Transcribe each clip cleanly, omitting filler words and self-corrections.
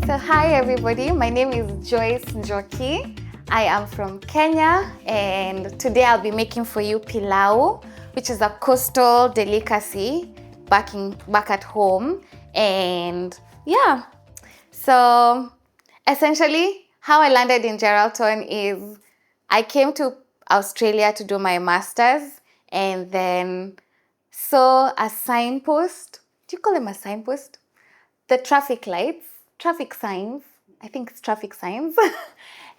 So hi everybody, my name is Joyce Njoki. I am from Kenya and today I'll be making for you pilau, which is a coastal delicacy back at home. And yeah, so essentially how I landed in Geraldton is I came to Australia to do my master's and then saw a signpost. Do you call them a signpost? The traffic lights, traffic signs. I think it's traffic signs.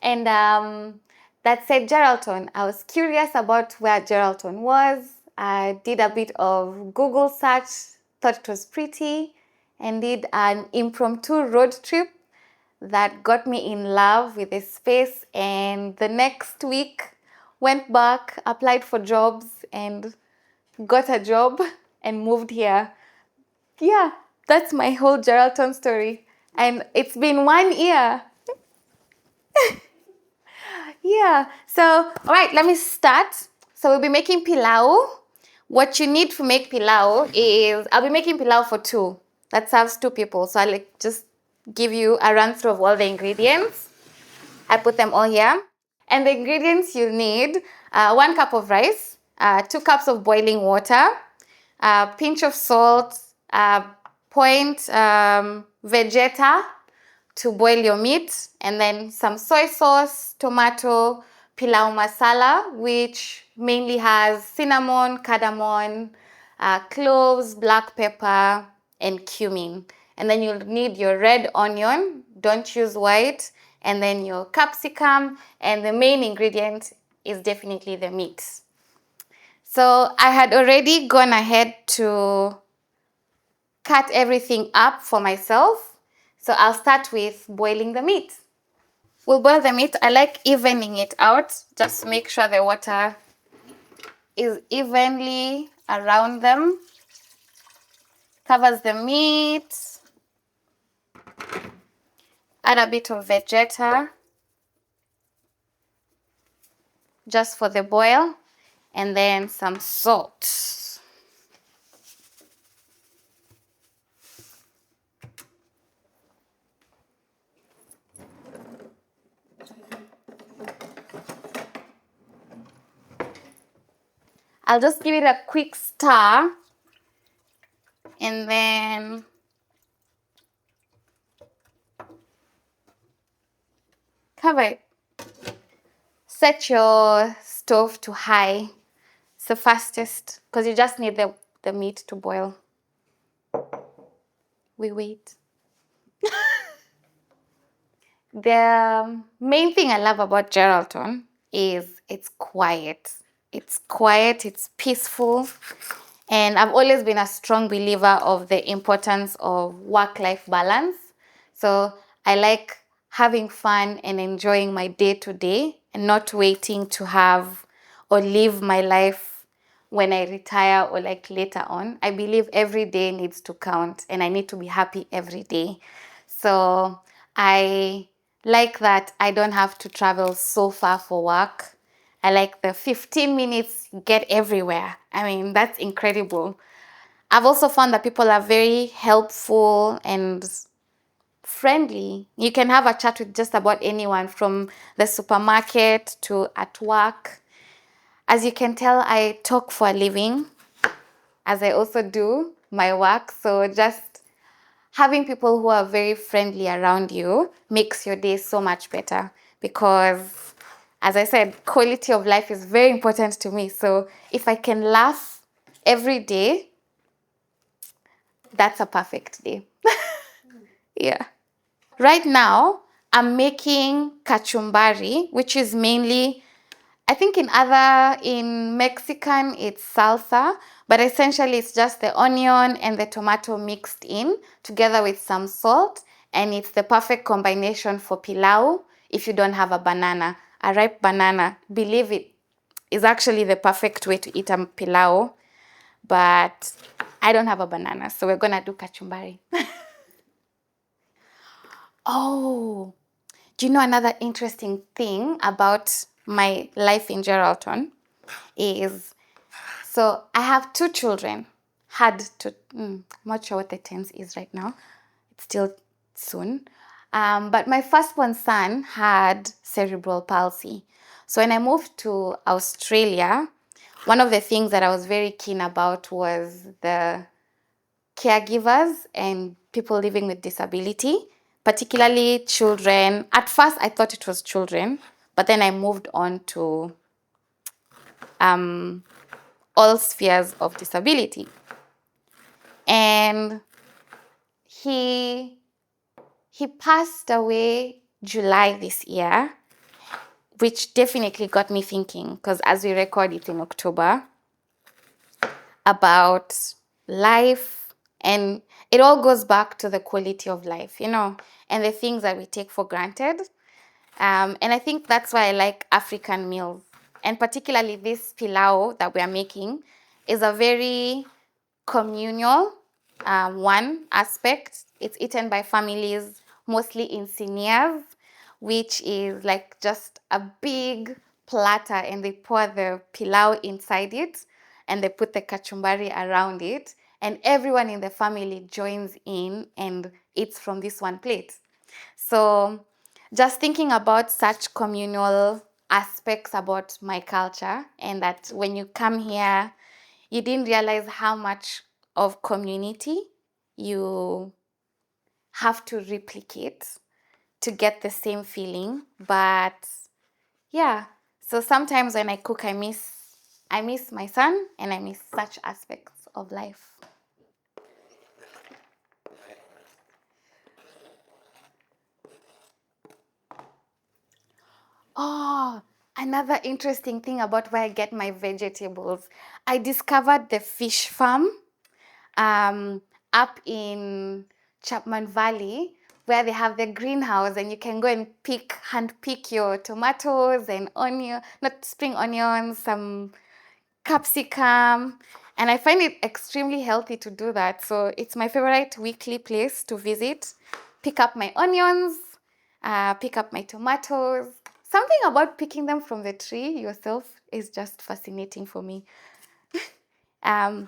And that said Geraldton. I was curious about where Geraldton was. I did a bit of Google search, thought it was pretty, and did an impromptu road trip that got me in love with the space. And the next week, went back, applied for jobs, and got a job and moved here. Yeah, that's my whole Geraldton story. And it's been 1 year. Yeah, so, all right, let me start. So we'll be making pilau. What you need to make pilau is, I'll be making pilau for two. That serves two people. So I'll just give you a run through of all the ingredients. I put them all here. And the ingredients you need, 1 cup of rice, 2 cups of boiling water, a pinch of salt, point vegeta to boil your meat, and then some soy sauce, tomato, pilau masala, which mainly has cinnamon, cardamom, cloves, black pepper, and cumin. And then you'll need your red onion, don't use white, and then your capsicum, and the main ingredient is definitely the meat. So I had already gone ahead to cut everything up for myself. So I'll start with boiling the meat. We'll boil the meat. I like evening it out, just to make sure the water is evenly around them. Covers the meat. Add a bit of vegeta just for the boil, and then some salt. I'll just give it a quick stir and then cover it. Set your stove to high. It's the fastest because you just need the meat to boil. We wait. The main thing I love about Geraldton is it's quiet. It's quiet, it's peaceful. And I've always been a strong believer of the importance of work-life balance. So I like having fun and enjoying my day-to-day and not waiting to have or live my life when I retire or like later on. I believe every day needs to count and I need to be happy every day. So I like that I don't have to travel so far for work. I like the 15 minutes get everywhere. I mean, that's incredible. I've also found that people are very helpful and friendly. You can have a chat with just about anyone from the supermarket to at work. As you can tell, I talk for a living, as I also do my work. So just having people who are very friendly around you makes your day so much better because, as I said, quality of life is very important to me. So if I can laugh every day, that's a perfect day. Yeah. Right now, I'm making kachumbari, which is mainly, I think in Mexican, it's salsa, but essentially it's just the onion and the tomato mixed in together with some salt. And it's the perfect combination for pilau if you don't have a banana. A ripe banana, believe it, is actually the perfect way to eat a pilau. But I don't have a banana, so we're gonna do kachumbari. Oh, do you know another interesting thing about my life in Geraldton is, so I have 2 children. I'm not sure what the tense is right now. It's still soon. But my firstborn son had cerebral palsy. So when I moved to Australia, one of the things that I was very keen about was the caregivers and people living with disability, particularly children. At first, I thought it was children, but then I moved on to all spheres of disability. And he passed away July this year, which definitely got me thinking, because as we record it in October, about life, and it all goes back to the quality of life, and the things that we take for granted. And I think that's why I like African meals, and particularly this pilau that we are making is a very communal one aspect. It's eaten by families, mostly in seniors, which is like just a big platter, and they pour the pilau inside it, and they put the kachumbari around it, and everyone in the family joins in and eats from this one plate. So just thinking about such communal aspects about my culture, and that when you come here, you didn't realize how much of community you have to replicate to get the same feeling. But yeah, so sometimes when I cook, I miss my son, and I miss such aspects of life. Oh, another interesting thing about where I get my vegetables. I discovered the fish farm um, up in Chapman Valley, where they have the greenhouse, and you can go and hand pick your tomatoes and onion, not spring onions, some capsicum. And I find it extremely healthy to do that. So it's my favorite weekly place to visit. Pick up my onions, pick up my tomatoes. Something about picking them from the tree yourself is just fascinating for me. Yeah,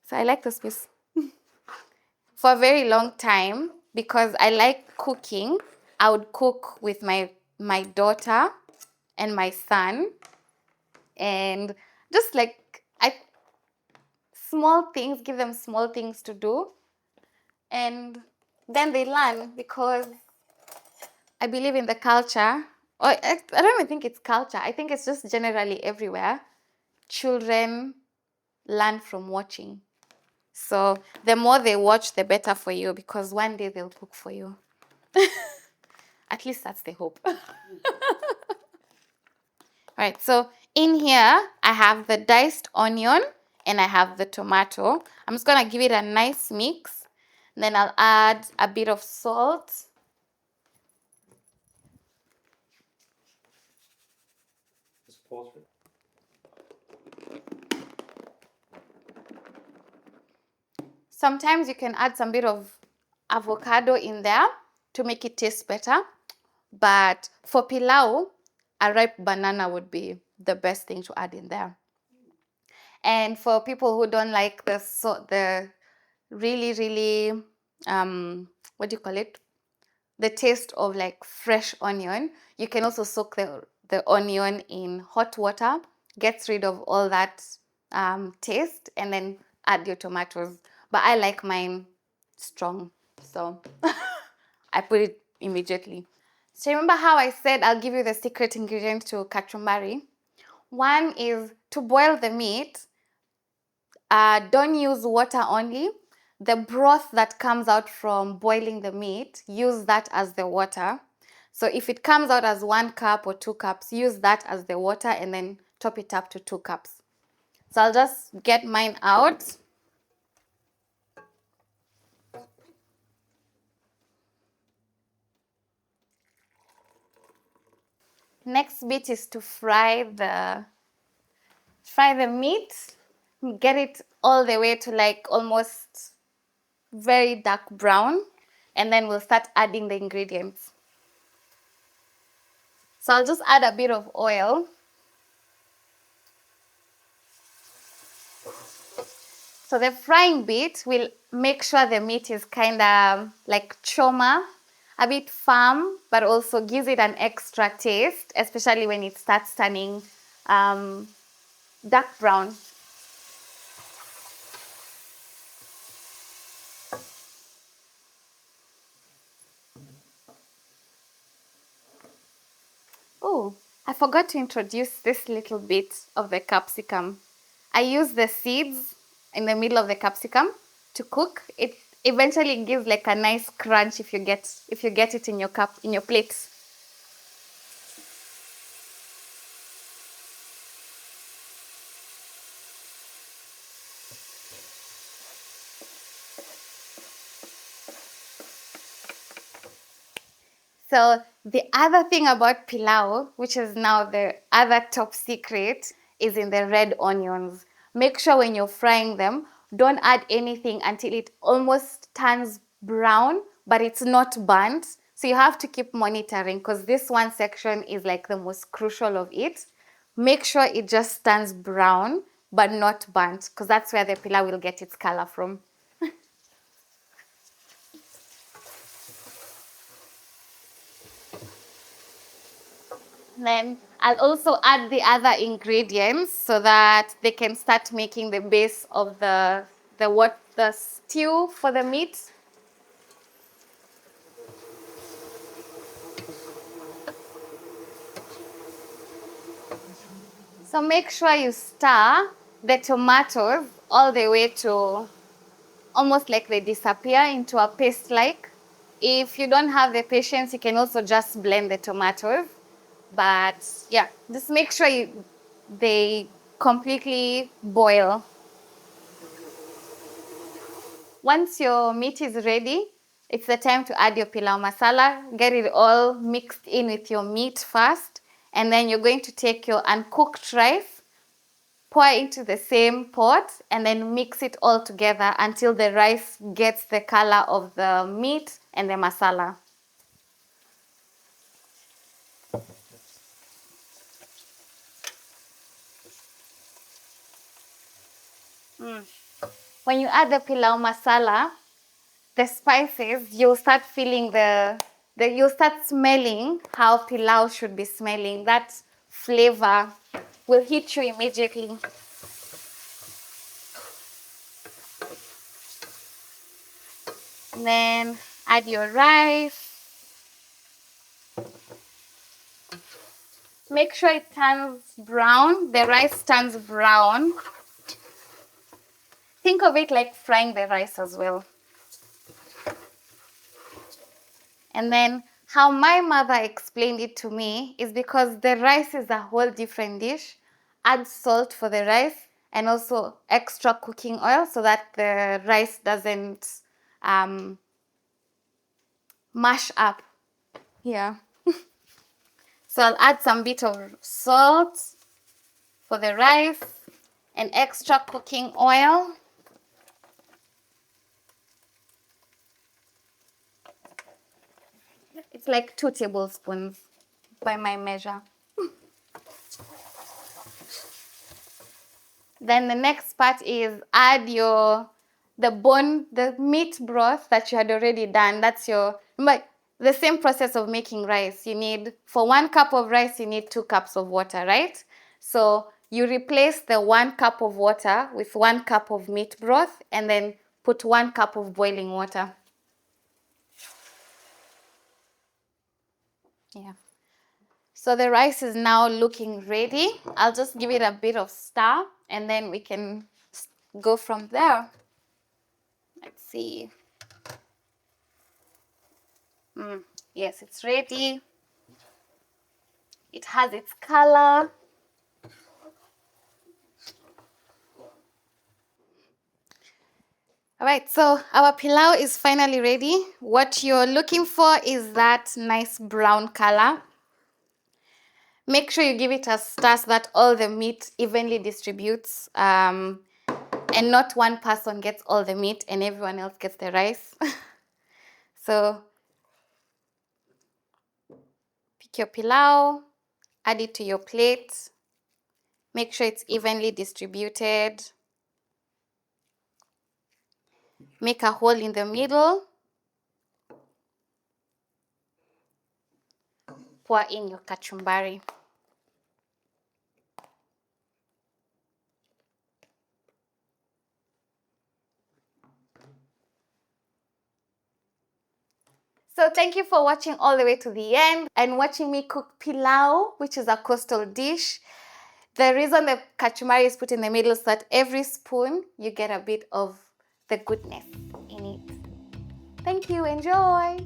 so I like the space. For a very long time, because I like cooking, I would cook with my daughter and my son, and just like small things, give them small things to do, and then they learn, because I believe in the culture. Or I don't even think it's culture. I think it's just generally everywhere. Children learn from watching. So the more they watch, the better for you, because one day they'll cook for you. At least that's the hope. Right, so in here, I have the diced onion and I have the tomato. I'm just gonna give it a nice mix. Then I'll add a bit of salt. Just pause for it. Sometimes you can add some bit of avocado in there to make it taste better. But for pilau, a ripe banana would be the best thing to add in there. And for people who don't like the really, really, what do you call it? The taste of like fresh onion, you can also soak the onion in hot water, gets rid of all that taste, and then add your tomatoes. But I like mine strong, so I put it immediately. So remember how I said I'll give you the secret ingredient to kachumbari? One is to boil the meat. Don't use water only. The broth that comes out from boiling the meat, use that as the water. So if it comes out as 1 cup or 2 cups, use that as the water and then top it up to 2 cups. So I'll just get mine out. Next bit is to fry the meat. Get it all the way to like almost very dark brown, and then we'll start adding the ingredients. So I'll just add a bit of oil. So the frying bit will make sure the meat is kind of like choma, a bit firm, but also gives it an extra taste, especially when it starts turning dark brown. Oh, I forgot to introduce this little bit of the capsicum. I use the seeds in the middle of the capsicum to cook. It eventually gives like a nice crunch if you get it in your plate. So the other thing about pilau, which is now the other top secret, is in the red onions. Make sure when you're frying them, don't add anything until it almost turns brown, but it's not burnt. So you have to keep monitoring because this one section is like the most crucial of it. Make sure it just turns brown, but not burnt, because that's where the pilau will get its color from. Then I'll also add the other ingredients so that they can start making the base of the stew for the meat. So make sure you stir the tomatoes all the way to almost like they disappear into a paste like. If you don't have the patience, you can also just blend the tomatoes. But yeah, just make sure they completely boil. Once your meat is ready, it's the time to add your pilau masala. Get it all mixed in with your meat first. And then you're going to take your uncooked rice, pour into the same pot, and then mix it all together until the rice gets the color of the meat and the masala. When you add the pilau masala, the spices, you'll start feeling you'll start smelling how pilau should be smelling. That flavor will hit you immediately. And then add your rice. Make sure it turns brown. The rice turns brown. Think of it like frying the rice as well. And then how my mother explained it to me is because the rice is a whole different dish. Add salt for the rice and also extra cooking oil so that the rice doesn't mash up. Yeah. So I'll add some bit of salt for the rice and extra cooking oil. It's like 2 tablespoons by my measure. Then the next part is add the meat broth that you had already done. That's the same process of making rice. For 1 cup of rice, you need 2 cups of water, right? So you replace the 1 cup of water with 1 cup of meat broth and then put 1 cup of boiling water. Yeah. So the rice is now looking ready. I'll just give it a bit of stir and then we can go from there. Let's see. Yes, it's ready. It has its color. All right, so our pilau is finally ready. What you're looking for is that nice brown color. Make sure you give it a stir so that all the meat evenly distributes and not one person gets all the meat and everyone else gets the rice. So pick your pilau, add it to your plate. Make sure it's evenly distributed. Make a hole in the middle. pour in your kachumbari. So thank you for watching all the way to the end and watching me cook pilau, which is a coastal dish. The reason the kachumbari is put in the middle is that every spoon you get a bit of the goodness in it. Thank you. Enjoy.